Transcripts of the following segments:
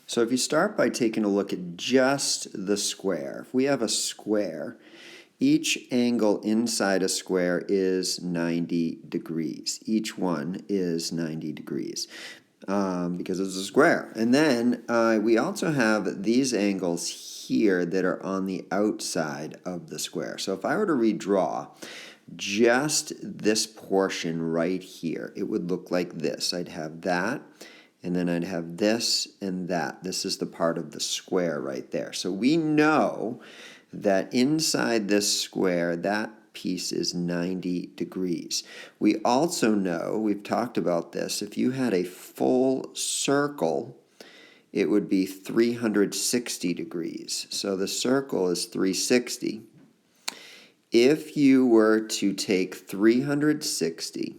So if you start by taking a look at just the square, if we have a square, each angle inside a square is 90 degrees. Each one is 90 degrees because it's a square. And then we also have these angles here that are on the outside of the square. So if I were to redraw just this portion right here, it would look like this. I'd have that, and then I'd have this and that. This is the part of the square right there. So we know that inside this square, that piece is 90 degrees. We also know, we've talked about this, if you had a full circle, it would be 360 degrees. So the circle is 360. If you were to take 360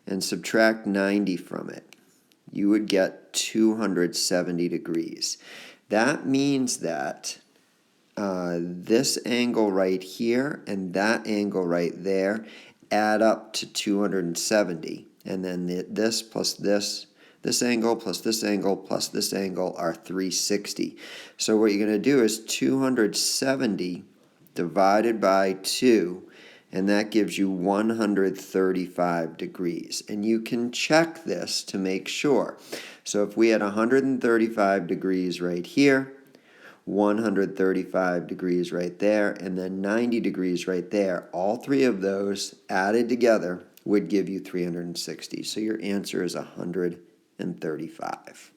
and subtract 90 from it, you would get 270 degrees. That means that this angle right here and that angle right there add up to 270. And then this plus this angle plus this angle plus this angle are 360. So what you're going to do is 270 divided by 2, and that gives you 135 degrees. And you can check this to make sure. So if we had 135 degrees right here, 135 degrees right there, and then 90 degrees right there, all three of those added together would give you 360. So your answer is 135.